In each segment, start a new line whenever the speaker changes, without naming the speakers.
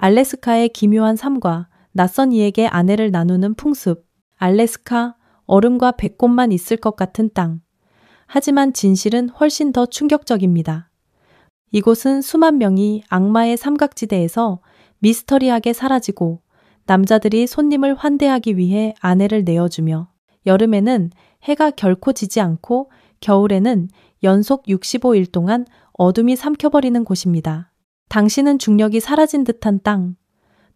알래스카의 기묘한 삶과 낯선 이에게 아내를 나누는 풍습. 알래스카, 얼음과 백꽃만 있을 것 같은 땅. 하지만 진실은 훨씬 더 충격적입니다. 이곳은 수만 명이 악마의 삼각지대에서 미스터리하게 사라지고 남자들이 손님을 환대하기 위해 아내를 내어주며 여름에는 해가 결코 지지 않고 겨울에는 연속 65일 동안 어둠이 삼켜버리는 곳입니다. 당신은 중력이 사라진 듯한 땅,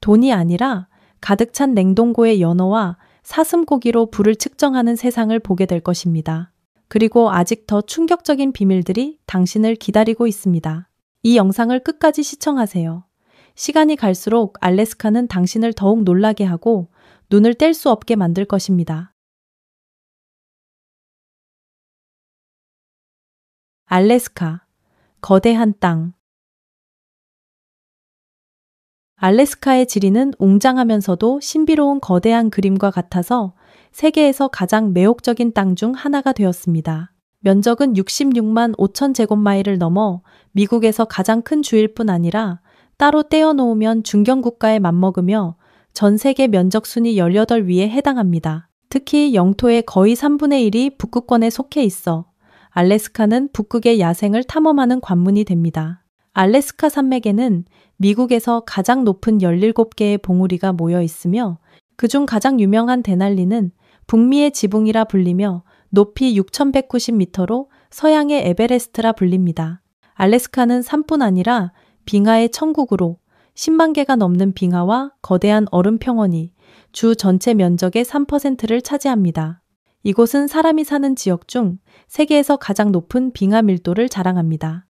돈이 아니라 가득 찬 냉동고의 연어와 사슴고기로 불을 측정하는 세상을 보게 될 것입니다. 그리고 아직 더 충격적인 비밀들이 당신을 기다리고 있습니다. 이 영상을 끝까지 시청하세요. 시간이 갈수록 알래스카는 당신을 더욱 놀라게 하고 눈을 뗄 수 없게 만들 것입니다. 알래스카, 거대한 땅. 알래스카의 지리는 웅장하면서도 신비로운 거대한 그림과 같아서 세계에서 가장 매혹적인 땅 중 하나가 되었습니다. 면적은 66만 5천 제곱마일을 넘어 미국에서 가장 큰 주일 뿐 아니라 따로 떼어놓으면 중견국가에 맞먹으며 전 세계 면적 순위 18위에 해당합니다. 특히 영토의 거의 3분의 1이 북극권에 속해 있어 알래스카는 북극의 야생을 탐험하는 관문이 됩니다. 알래스카 산맥에는 미국에서 가장 높은 17개의 봉우리가 모여 있으며 그중 가장 유명한 데날리는 북미의 지붕이라 불리며 높이 6,190m로 서양의 에베레스트라 불립니다. 알래스카는 산뿐 아니라 빙하의 천국으로 10만 개가 넘는 빙하와 거대한 얼음 평원이 주 전체 면적의 3%를 차지합니다. 이곳은 사람이 사는 지역 중 세계에서 가장 높은 빙하 밀도를 자랑합니다.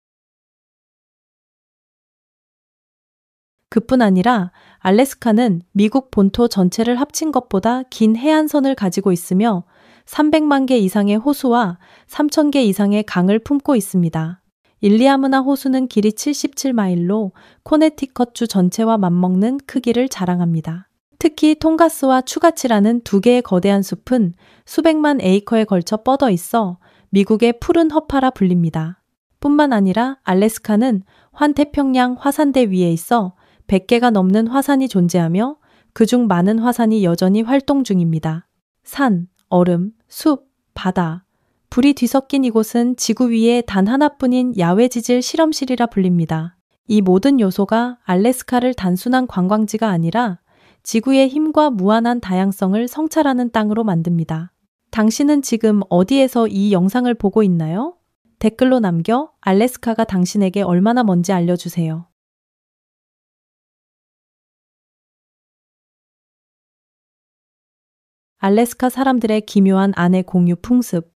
그뿐 아니라 알래스카는 미국 본토 전체를 합친 것보다 긴 해안선을 가지고 있으며 300만 개 이상의 호수와 3,000개 이상의 강을 품고 있습니다. 일리아무나 호수는 길이 77마일로 코네티컷주 전체와 맞먹는 크기를 자랑합니다. 특히 통가스와 추가치라는 두 개의 거대한 숲은 수백만 에이커에 걸쳐 뻗어 있어 미국의 푸른 허파라 불립니다. 뿐만 아니라 알래스카는 환태평양 화산대 위에 있어 100개가 넘는 화산이 존재하며 그중 많은 화산이 여전히 활동 중입니다. 산, 얼음, 숲, 바다, 불이 뒤섞인 이곳은 지구 위에 단 하나뿐인 야외 지질 실험실이라 불립니다. 이 모든 요소가 알래스카를 단순한 관광지가 아니라 지구의 힘과 무한한 다양성을 성찰하는 땅으로 만듭니다. 당신은 지금 어디에서 이 영상을 보고 있나요? 댓글로 남겨 알래스카가 당신에게 얼마나 먼지 알려주세요. 알래스카 사람들의 기묘한 아내 공유 풍습.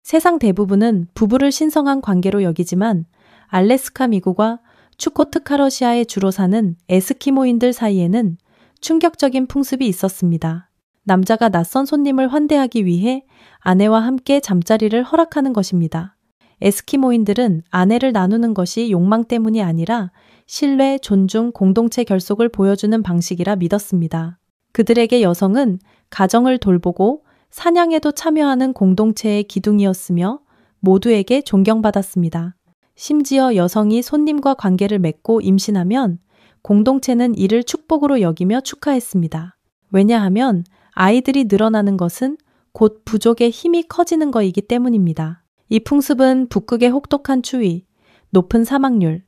세상 대부분은 부부를 신성한 관계로 여기지만 알래스카 미국과 추코트카러시아에 주로 사는 에스키모인들 사이에는 충격적인 풍습이 있었습니다. 남자가 낯선 손님을 환대하기 위해 아내와 함께 잠자리를 허락하는 것입니다. 에스키모인들은 아내를 나누는 것이 욕망 때문이 아니라 신뢰, 존중, 공동체 결속을 보여주는 방식이라 믿었습니다. 그들에게 여성은 가정을 돌보고 사냥에도 참여하는 공동체의 기둥이었으며 모두에게 존경받았습니다. 심지어 여성이 손님과 관계를 맺고 임신하면 공동체는 이를 축복으로 여기며 축하했습니다. 왜냐하면 아이들이 늘어나는 것은 곧 부족의 힘이 커지는 것이기 때문입니다. 이 풍습은 북극의 혹독한 추위, 높은 사망률,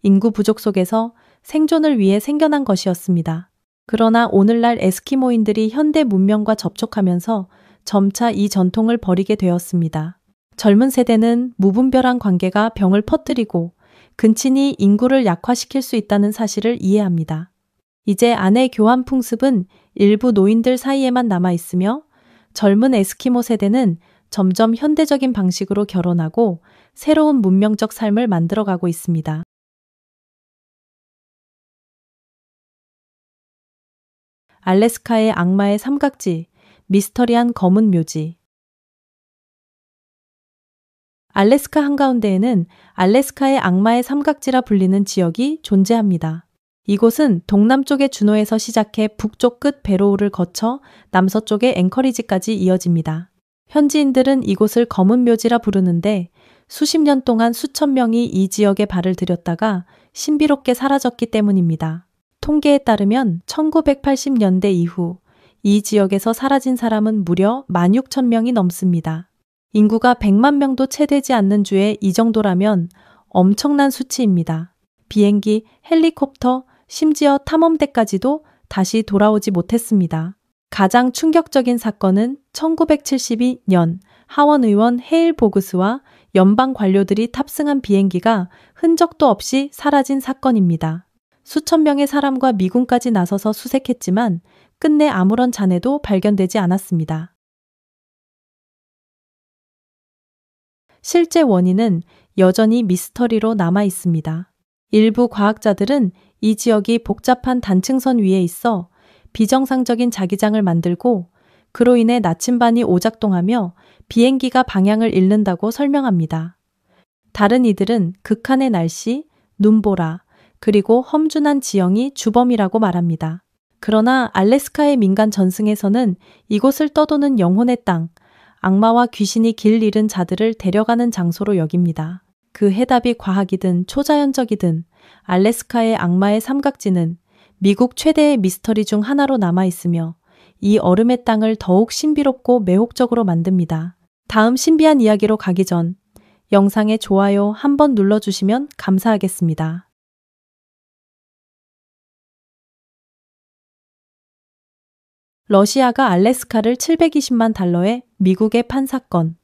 인구 부족 속에서 생존을 위해 생겨난 것이었습니다. 그러나 오늘날 에스키모인들이 현대 문명과 접촉하면서 점차 이 전통을 버리게 되었습니다. 젊은 세대는 무분별한 관계가 병을 퍼뜨리고 근친이 인구를 약화시킬 수 있다는 사실을 이해합니다. 이제 아내 교환 풍습은 일부 노인들 사이에만 남아있으며 젊은 에스키모 세대는 점점 현대적인 방식으로 결혼하고 새로운 문명적 삶을 만들어가고 있습니다. 알래스카의 악마의 삼각지, 미스터리한 검은 묘지. 알래스카 한가운데에는 알래스카의 악마의 삼각지라 불리는 지역이 존재합니다. 이곳은 동남쪽의 주노에서 시작해 북쪽 끝 베로우를 거쳐 남서쪽의 앵커리지까지 이어집니다. 현지인들은 이곳을 검은 묘지라 부르는데 수십 년 동안 수천 명이 이 지역에 발을 들였다가 신비롭게 사라졌기 때문입니다. 통계에 따르면 1980년대 이후 이 지역에서 사라진 사람은 무려 16,000명이 넘습니다. 인구가 100만 명도 채 되지 않는 주에 이 정도라면 엄청난 수치입니다. 비행기, 헬리콥터, 심지어 탐험대까지도 다시 돌아오지 못했습니다. 가장 충격적인 사건은 1972년 하원 의원 헤일 보그스와 연방 관료들이 탑승한 비행기가 흔적도 없이 사라진 사건입니다. 수천 명의 사람과 미군까지 나서서 수색했지만 끝내 아무런 잔해도 발견되지 않았습니다. 실제 원인은 여전히 미스터리로 남아 있습니다. 일부 과학자들은 이 지역이 복잡한 단층선 위에 있어 비정상적인 자기장을 만들고 그로 인해 나침반이 오작동하며 비행기가 방향을 잃는다고 설명합니다. 다른 이들은 극한의 날씨, 눈보라, 그리고 험준한 지형이 주범이라고 말합니다. 그러나 알래스카의 민간 전승에서는 이곳을 떠도는 영혼의 땅, 악마와 귀신이 길 잃은 자들을 데려가는 장소로 여깁니다. 그 해답이 과학이든 초자연적이든 알래스카의 악마의 삼각지는 미국 최대의 미스터리 중 하나로 남아있으며 이 얼음의 땅을 더욱 신비롭고 매혹적으로 만듭니다. 다음 신비한 이야기로 가기 전 영상에 좋아요 한번 눌러주시면 감사하겠습니다. 러시아가 알래스카를 720만 달러에 미국에 판 사건.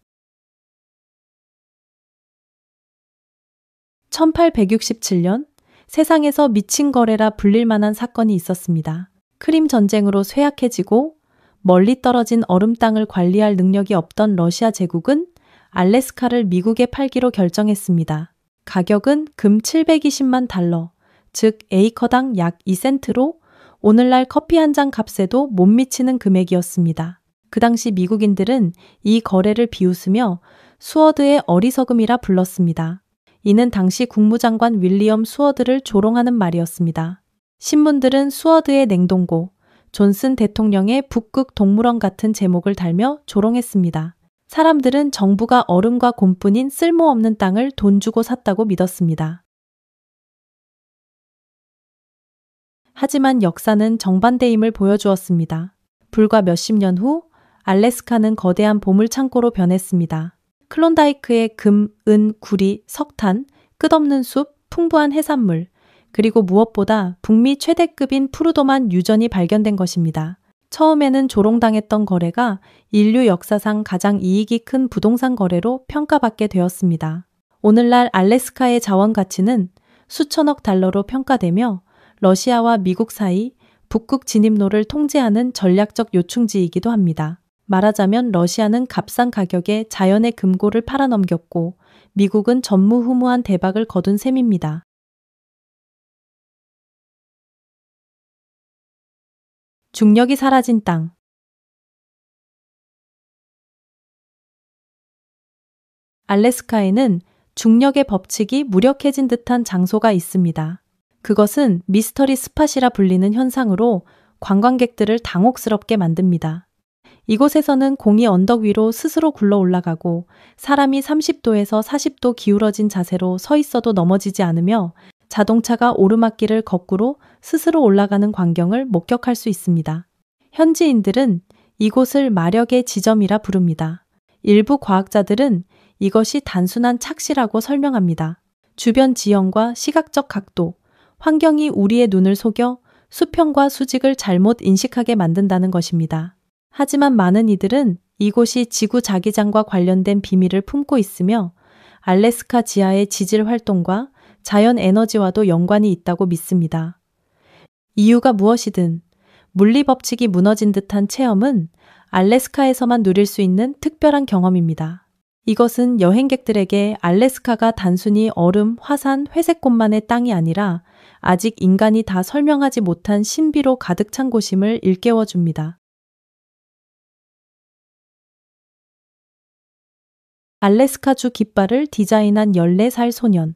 1867년 세상에서 미친 거래라 불릴 만한 사건이 있었습니다. 크림 전쟁으로 쇠약해지고 멀리 떨어진 얼음 땅을 관리할 능력이 없던 러시아 제국은 알래스카를 미국에 팔기로 결정했습니다. 가격은 금 720만 달러, 즉 에이커당 약 2센트로 오늘날 커피 한 잔 값에도 못 미치는 금액이었습니다. 그 당시 미국인들은 이 거래를 비웃으며 수어드의 어리석음이라 불렀습니다. 이는 당시 국무장관 윌리엄 수어드를 조롱하는 말이었습니다. 신문들은 수어드의 냉동고, 존슨 대통령의 북극 동물원 같은 제목을 달며 조롱했습니다. 사람들은 정부가 얼음과 곰뿐인 쓸모없는 땅을 돈 주고 샀다고 믿었습니다. 하지만 역사는 정반대임을 보여주었습니다. 불과 몇십 년 후 알래스카는 거대한 보물창고로 변했습니다. 클론다이크의 금, 은, 구리, 석탄, 끝없는 숲, 풍부한 해산물, 그리고 무엇보다 북미 최대급인 푸르도만 유전이 발견된 것입니다. 처음에는 조롱당했던 거래가 인류 역사상 가장 이익이 큰 부동산 거래로 평가받게 되었습니다. 오늘날 알래스카의 자원 가치는 수천억 달러로 평가되며 러시아와 미국 사이 북극 진입로를 통제하는 전략적 요충지이기도 합니다. 말하자면 러시아는 값싼 가격에 자연의 금고를 팔아넘겼고 미국은 전무후무한 대박을 거둔 셈입니다. 중력이 사라진 땅. 알래스카에는 중력의 법칙이 무력해진 듯한 장소가 있습니다. 그것은 미스터리 스팟이라 불리는 현상으로 관광객들을 당혹스럽게 만듭니다. 이곳에서는 공이 언덕 위로 스스로 굴러 올라가고 사람이 30도에서 40도 기울어진 자세로 서 있어도 넘어지지 않으며 자동차가 오르막길을 거꾸로 스스로 올라가는 광경을 목격할 수 있습니다. 현지인들은 이곳을 마력의 지점이라 부릅니다. 일부 과학자들은 이것이 단순한 착시라고 설명합니다. 주변 지형과 시각적 각도, 환경이 우리의 눈을 속여 수평과 수직을 잘못 인식하게 만든다는 것입니다. 하지만 많은 이들은 이곳이 지구 자기장과 관련된 비밀을 품고 있으며 알래스카 지하의 지질 활동과 자연 에너지와도 연관이 있다고 믿습니다. 이유가 무엇이든 물리 법칙이 무너진 듯한 체험은 알래스카에서만 누릴 수 있는 특별한 경험입니다. 이것은 여행객들에게 알래스카가 단순히 얼음, 화산, 회색꽃만의 땅이 아니라 아직 인간이 다 설명하지 못한 신비로 가득 찬 곳임을 일깨워 줍니다. 알래스카주 깃발을 디자인한 14살 소년.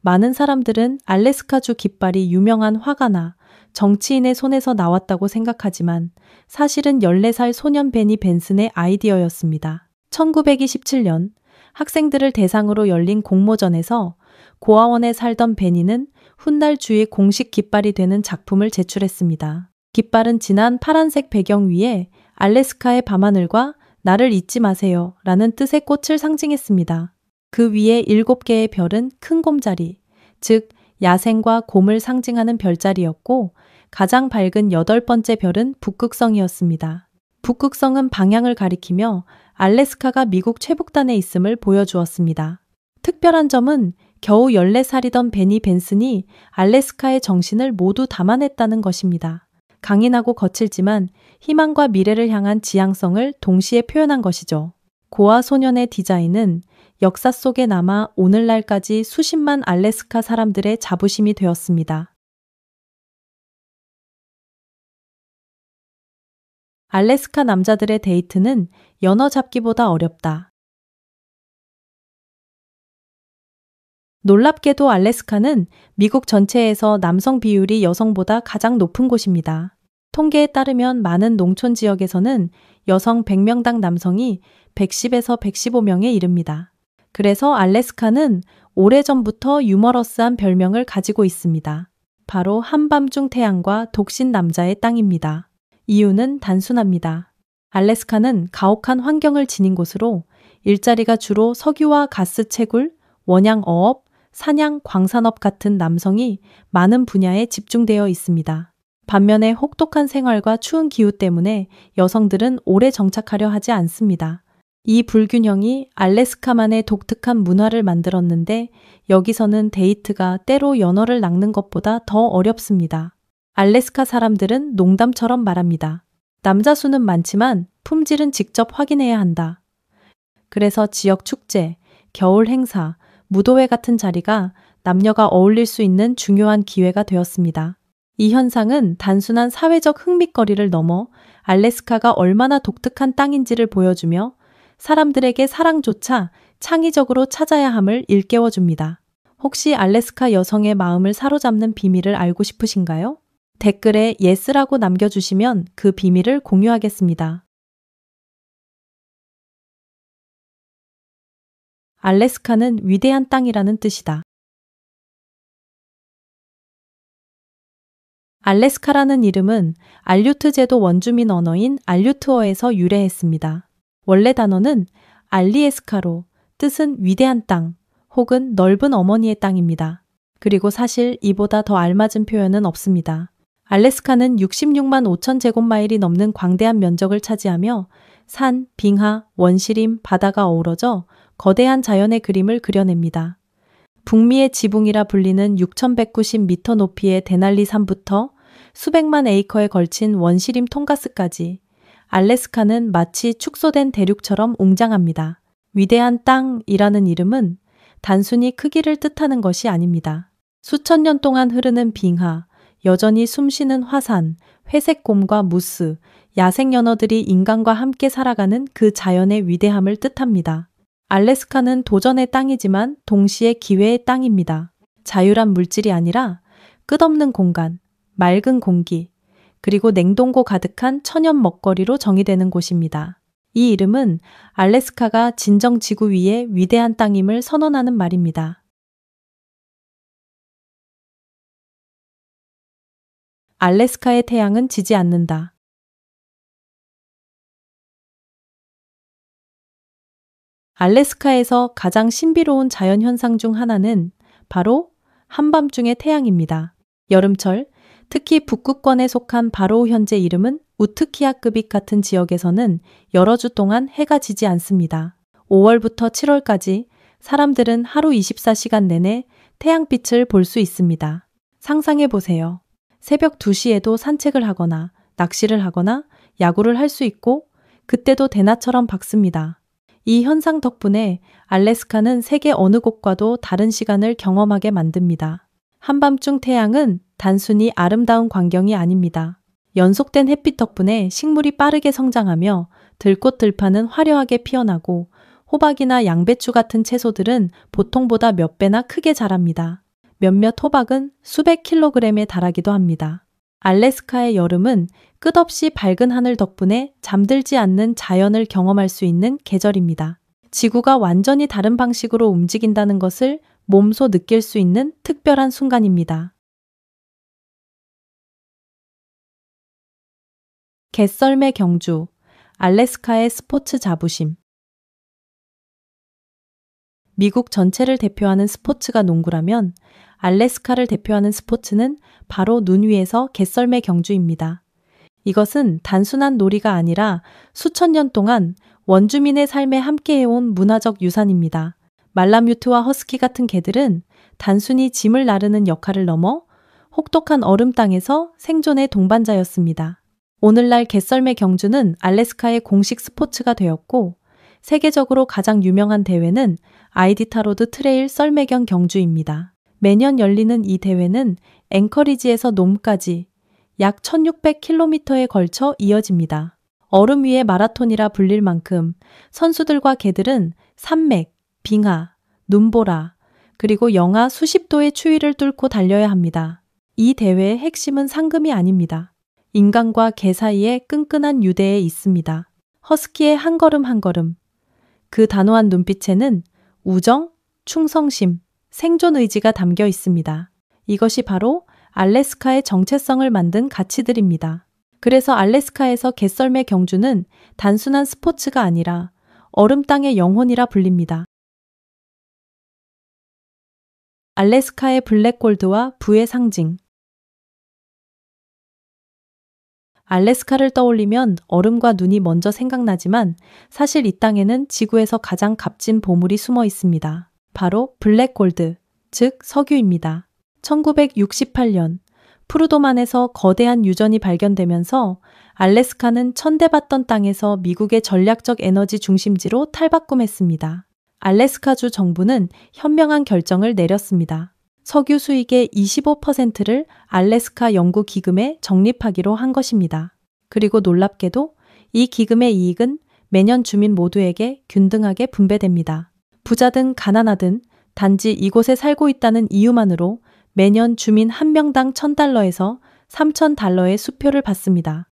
많은 사람들은 알래스카주 깃발이 유명한 화가나 정치인의 손에서 나왔다고 생각하지만 사실은 14살 소년 베니 벤슨의 아이디어였습니다. 1927년 학생들을 대상으로 열린 공모전에서 고아원에 살던 베니는 훗날 주의 공식 깃발이 되는 작품을 제출했습니다. 깃발은 진한 파란색 배경 위에 알래스카의 밤하늘과 나를 잊지 마세요 라는 뜻의 꽃을 상징했습니다. 그 위에 7개의 별은 큰 곰자리, 즉 야생과 곰을 상징하는 별자리였고 가장 밝은 8번째 별은 북극성이었습니다. 북극성은 방향을 가리키며 알래스카가 미국 최북단에 있음을 보여주었습니다. 특별한 점은 겨우 14살이던 베니 벤슨이 알래스카의 정신을 모두 담아냈다는 것입니다. 강인하고 거칠지만 희망과 미래를 향한 지향성을 동시에 표현한 것이죠. 고아 소년의 디자인은 역사 속에 남아 오늘날까지 수십만 알래스카 사람들의 자부심이 되었습니다. 알래스카 남자들의 데이트는 연어 잡기보다 어렵다. 놀랍게도 알래스카는 미국 전체에서 남성 비율이 여성보다 가장 높은 곳입니다. 통계에 따르면 많은 농촌 지역에서는 여성 100명당 남성이 110에서 115명에 이릅니다. 그래서 알래스카는 오래전부터 유머러스한 별명을 가지고 있습니다. 바로 한밤중 태양과 독신 남자의 땅입니다. 이유는 단순합니다. 알래스카는 가혹한 환경을 지닌 곳으로 일자리가 주로 석유와 가스 채굴, 원양 어업, 사냥, 광산업 같은 남성이 많은 분야에 집중되어 있습니다. 반면에 혹독한 생활과 추운 기후 때문에 여성들은 오래 정착하려 하지 않습니다. 이 불균형이 알래스카만의 독특한 문화를 만들었는데 여기서는 데이트가 때로 연어를 낚는 것보다 더 어렵습니다. 알래스카 사람들은 농담처럼 말합니다. 남자 수는 많지만 품질은 직접 확인해야 한다. 그래서 지역 축제, 겨울 행사, 무도회 같은 자리가 남녀가 어울릴 수 있는 중요한 기회가 되었습니다. 이 현상은 단순한 사회적 흥미거리를 넘어 알래스카가 얼마나 독특한 땅인지를 보여주며 사람들에게 사랑조차 창의적으로 찾아야 함을 일깨워줍니다. 혹시 알래스카 여성의 마음을 사로잡는 비밀을 알고 싶으신가요? 댓글에 예스라고 남겨주시면 그 비밀을 공유하겠습니다. 알래스카는 위대한 땅이라는 뜻이다. 알래스카라는 이름은 알류트 제도 원주민 언어인 알류트어에서 유래했습니다. 원래 단어는 알리에스카로, 뜻은 위대한 땅 혹은 넓은 어머니의 땅입니다. 그리고 사실 이보다 더 알맞은 표현은 없습니다. 알래스카는 66만 5천 제곱마일이 넘는 광대한 면적을 차지하며 산, 빙하, 원시림, 바다가 어우러져 거대한 자연의 그림을 그려냅니다. 북미의 지붕이라 불리는 6,190m 높이의 데날리 산부터 수백만 에이커에 걸친 원시림 통가스까지 알래스카는 마치 축소된 대륙처럼 웅장합니다. 위대한 땅이라는 이름은 단순히 크기를 뜻하는 것이 아닙니다. 수천 년 동안 흐르는 빙하, 여전히 숨쉬는 화산, 회색곰과 무스, 야생 연어들이 인간과 함께 살아가는 그 자연의 위대함을 뜻합니다. 알래스카는 도전의 땅이지만 동시에 기회의 땅입니다. 자유란 물질이 아니라 끝없는 공간, 맑은 공기, 그리고 냉동고 가득한 천연 먹거리로 정의되는 곳입니다. 이 이름은 알래스카가 진정 지구 위의 위대한 땅임을 선언하는 말입니다. 알래스카의 태양은 지지 않는다. 알래스카에서 가장 신비로운 자연현상 중 하나는 바로 한밤중의 태양입니다. 여름철, 특히 북극권에 속한 바로우 현재 이름은 우트키아급익 같은 지역에서는 여러 주 동안 해가 지지 않습니다. 5월부터 7월까지 사람들은 하루 24시간 내내 태양빛을 볼 수 있습니다. 상상해 보세요. 새벽 2시에도 산책을 하거나 낚시를 하거나 야구를 할 수 있고 그때도 대낮처럼 밝습니다. 이 현상 덕분에 알래스카는 세계 어느 곳과도 다른 시간을 경험하게 만듭니다. 한밤중 태양은 단순히 아름다운 광경이 아닙니다. 연속된 햇빛 덕분에 식물이 빠르게 성장하며 들꽃 들판은 화려하게 피어나고 호박이나 양배추 같은 채소들은 보통보다 몇 배나 크게 자랍니다. 몇몇 호박은 수백 킬로그램에 달하기도 합니다. 알래스카의 여름은 끝없이 밝은 하늘 덕분에 잠들지 않는 자연을 경험할 수 있는 계절입니다. 지구가 완전히 다른 방식으로 움직인다는 것을 몸소 느낄 수 있는 특별한 순간입니다. 개썰매 경주, 알래스카의 스포츠 자부심. 미국 전체를 대표하는 스포츠가 농구라면 알래스카를 대표하는 스포츠는 바로 눈 위에서 개썰매 경주입니다. 이것은 단순한 놀이가 아니라 수천 년 동안 원주민의 삶에 함께해온 문화적 유산입니다. 말라뮤트와 허스키 같은 개들은 단순히 짐을 나르는 역할을 넘어 혹독한 얼음 땅에서 생존의 동반자였습니다. 오늘날 개썰매 경주는 알래스카의 공식 스포츠가 되었고, 세계적으로 가장 유명한 대회는 아이디타로드 트레일 썰매경 경주입니다. 매년 열리는 이 대회는 앵커리지에서 놈까지 약 1600km에 걸쳐 이어집니다. 얼음 위의 마라톤이라 불릴 만큼 선수들과 개들은 산맥, 빙하, 눈보라, 그리고 영하 수십 도의 추위를 뚫고 달려야 합니다. 이 대회의 핵심은 상금이 아닙니다. 인간과 개 사이의 끈끈한 유대에 있습니다. 허스키의 한 걸음 한 걸음. 그 단호한 눈빛에는 우정, 충성심, 생존 의지가 담겨 있습니다. 이것이 바로 알래스카의 정체성을 만든 가치들입니다. 그래서 알래스카에서 개썰매 경주는 단순한 스포츠가 아니라 얼음 땅의 영혼이라 불립니다. 알래스카의 블랙골드와 부의 상징. 알래스카를 떠올리면 얼음과 눈이 먼저 생각나지만 사실 이 땅에는 지구에서 가장 값진 보물이 숨어 있습니다. 바로 블랙골드, 즉 석유입니다. 1968년 푸르도만에서 거대한 유전이 발견되면서 알래스카는 천대받던 땅에서 미국의 전략적 에너지 중심지로 탈바꿈했습니다. 알래스카주 정부는 현명한 결정을 내렸습니다. 석유 수익의 25%를 알래스카 연구 기금에 적립하기로 한 것입니다. 그리고 놀랍게도 이 기금의 이익은 매년 주민 모두에게 균등하게 분배됩니다. 부자든 가난하든 단지 이곳에 살고 있다는 이유만으로 매년 주민 한 명당 $1,000에서 $3,000의 수표를 받습니다.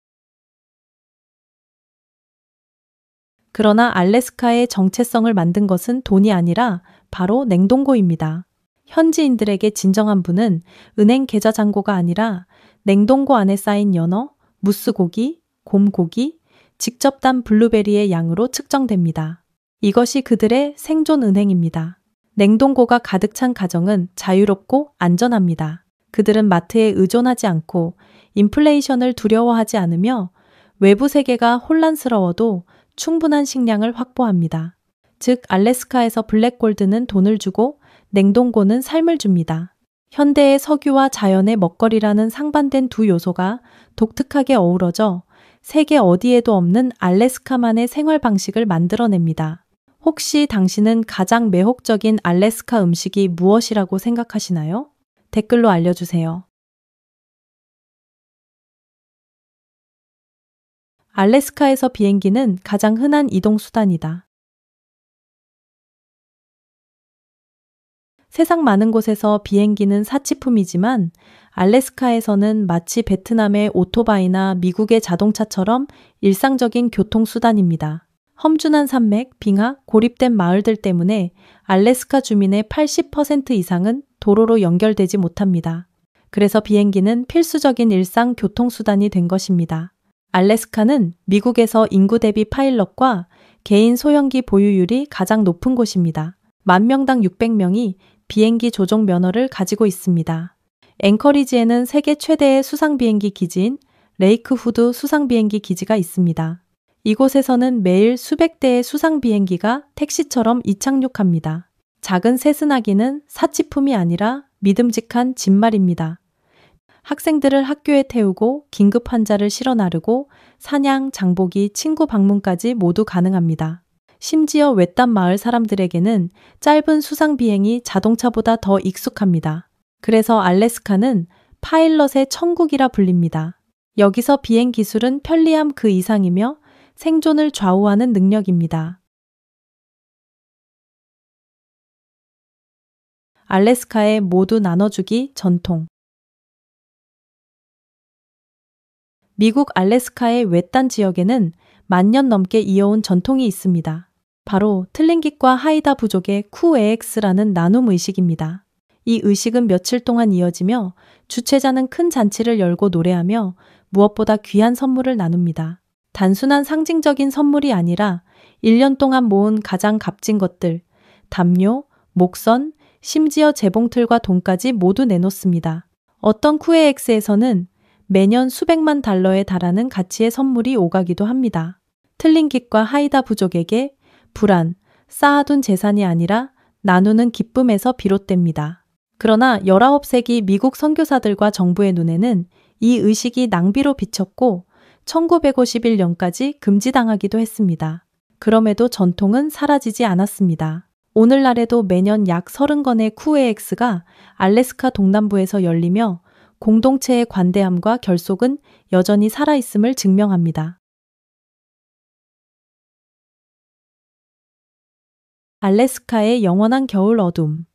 그러나 알래스카의 정체성을 만든 것은 돈이 아니라 바로 냉동고입니다. 현지인들에게 진정한 부는 은행 계좌 잔고가 아니라 냉동고 안에 쌓인 연어, 무스고기, 곰고기, 직접 단 블루베리의 양으로 측정됩니다. 이것이 그들의 생존 은행입니다. 냉동고가 가득 찬 가정은 자유롭고 안전합니다. 그들은 마트에 의존하지 않고 인플레이션을 두려워하지 않으며 외부 세계가 혼란스러워도 충분한 식량을 확보합니다. 즉, 알래스카에서 블랙골드는 돈을 주고 냉동고는 삶을 줍니다. 현대의 석유와 자연의 먹거리라는 상반된 두 요소가 독특하게 어우러져 세계 어디에도 없는 알래스카만의 생활 방식을 만들어냅니다. 혹시 당신은 가장 매혹적인 알래스카 음식이 무엇이라고 생각하시나요? 댓글로 알려주세요. 알래스카에서 비행기는 가장 흔한 이동 수단이다. 세상 많은 곳에서 비행기는 사치품이지만 알래스카에서는 마치 베트남의 오토바이나 미국의 자동차처럼 일상적인 교통수단입니다. 험준한 산맥, 빙하, 고립된 마을들 때문에 알래스카 주민의 80% 이상은 도로로 연결되지 못합니다. 그래서 비행기는 필수적인 일상 교통수단이 된 것입니다. 알래스카는 미국에서 인구 대비 파일럿과 개인 소형기 보유율이 가장 높은 곳입니다. 10,000명당 600명이 비행기 조종 면허를 가지고 있습니다. 앵커리지에는 세계 최대의 수상 비행기 기지인 레이크 후드 수상 비행기 기지가 있습니다. 이곳에서는 매일 수백 대의 수상 비행기가 택시처럼 이착륙합니다. 작은 세스나기는 사치품이 아니라 믿음직한 진말입니다. 학생들을 학교에 태우고 긴급 환자를 실어 나르고 사냥, 장보기, 친구 방문까지 모두 가능합니다. 심지어 외딴 마을 사람들에게는 짧은 수상 비행이 자동차보다 더 익숙합니다. 그래서 알래스카는 파일럿의 천국이라 불립니다. 여기서 비행 기술은 편리함 그 이상이며 생존을 좌우하는 능력입니다. 알래스카의 모두 나눠주기 전통. 미국 알래스카의 외딴 지역에는 만년 넘게 이어온 전통이 있습니다. 바로 틀링깃과 하이다 부족의 쿠에엑스라는 나눔 의식입니다. 이 의식은 며칠 동안 이어지며 주최자는 큰 잔치를 열고 노래하며 무엇보다 귀한 선물을 나눕니다. 단순한 상징적인 선물이 아니라 1년 동안 모은 가장 값진 것들, 담요, 목선, 심지어 재봉틀과 돈까지 모두 내놓습니다. 어떤 쿠에엑스에서는 매년 수백만 달러에 달하는 가치의 선물이 오가기도 합니다. 틀링깃과 하이다 부족에게 불안, 쌓아둔 재산이 아니라 나누는 기쁨에서 비롯됩니다. 그러나 19세기 미국 선교사들과 정부의 눈에는 이 의식이 낭비로 비쳤고 1951년까지 금지당하기도 했습니다. 그럼에도 전통은 사라지지 않았습니다. 오늘날에도 매년 약 30건의 쿠에엑스가 알래스카 동남부에서 열리며 공동체의 관대함과 결속은 여전히 살아있음을 증명합니다. 알래스카의 영원한 겨울 어둠.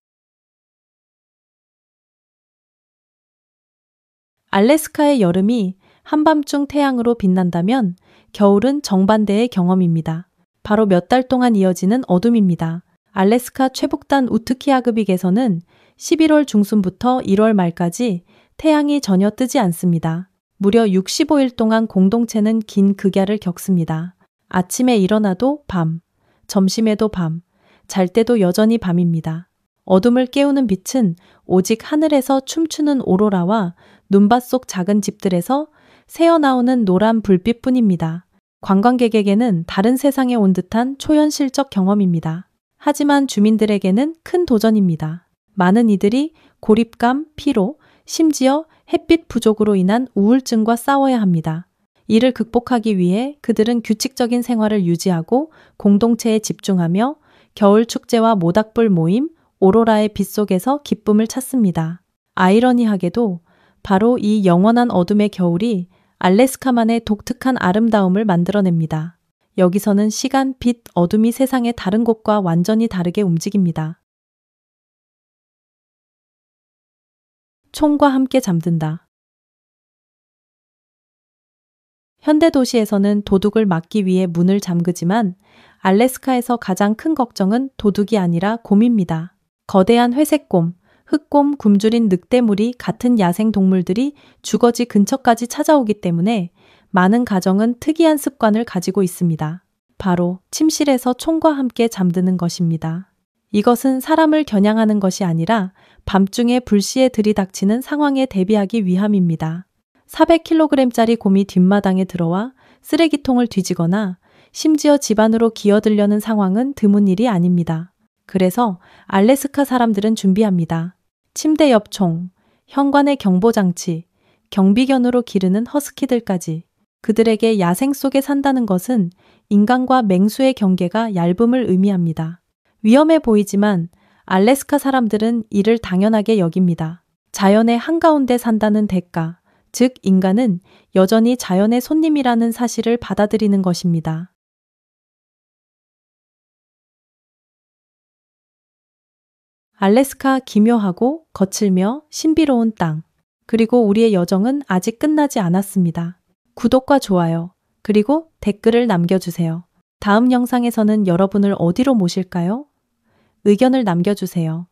알래스카의 여름이 한밤중 태양으로 빛난다면 겨울은 정반대의 경험입니다. 바로 몇 달 동안 이어지는 어둠입니다. 알래스카 최북단 우트키아급익에서는 11월 중순부터 1월 말까지 태양이 전혀 뜨지 않습니다. 무려 65일 동안 공동체는 긴 극야를 겪습니다. 아침에 일어나도 밤, 점심에도 밤, 잘 때도 여전히 밤입니다. 어둠을 깨우는 빛은 오직 하늘에서 춤추는 오로라와 눈밭 속 작은 집들에서 새어나오는 노란 불빛뿐입니다. 관광객에게는 다른 세상에 온 듯한 초현실적 경험입니다. 하지만 주민들에게는 큰 도전입니다. 많은 이들이 고립감, 피로, 심지어 햇빛 부족으로 인한 우울증과 싸워야 합니다. 이를 극복하기 위해 그들은 규칙적인 생활을 유지하고 공동체에 집중하며 겨울 축제와 모닥불 모임, 오로라의 빛 속에서 기쁨을 찾습니다. 아이러니하게도 바로 이 영원한 어둠의 겨울이 알래스카만의 독특한 아름다움을 만들어냅니다. 여기서는 시간, 빛, 어둠이 세상의 다른 곳과 완전히 다르게 움직입니다. 총과 함께 잠든다. 현대 도시에서는 도둑을 막기 위해 문을 잠그지만 알래스카에서 가장 큰 걱정은 도둑이 아니라 곰입니다. 거대한 회색곰, 흑곰, 굶주린 늑대무리 같은 야생 동물들이 주거지 근처까지 찾아오기 때문에 많은 가정은 특이한 습관을 가지고 있습니다. 바로 침실에서 총과 함께 잠드는 것입니다. 이것은 사람을 겨냥하는 것이 아니라 밤중에 불시에 들이닥치는 상황에 대비하기 위함입니다. 400kg짜리 곰이 뒷마당에 들어와 쓰레기통을 뒤지거나 심지어 집 안으로 기어들려는 상황은 드문 일이 아닙니다. 그래서 알래스카 사람들은 준비합니다. 침대 옆 총, 현관의 경보장치, 경비견으로 기르는 허스키들까지. 그들에게 야생 속에 산다는 것은 인간과 맹수의 경계가 얇음을 의미합니다. 위험해 보이지만 알래스카 사람들은 이를 당연하게 여깁니다. 자연의 한가운데 산다는 대가, 즉 인간은 여전히 자연의 손님이라는 사실을 받아들이는 것입니다. 알래스카 기묘하고 거칠며 신비로운 땅. 그리고 우리의 여정은 아직 끝나지 않았습니다. 구독과 좋아요, 그리고 댓글을 남겨주세요. 다음 영상에서는 여러분을 어디로 모실까요? 의견을 남겨주세요.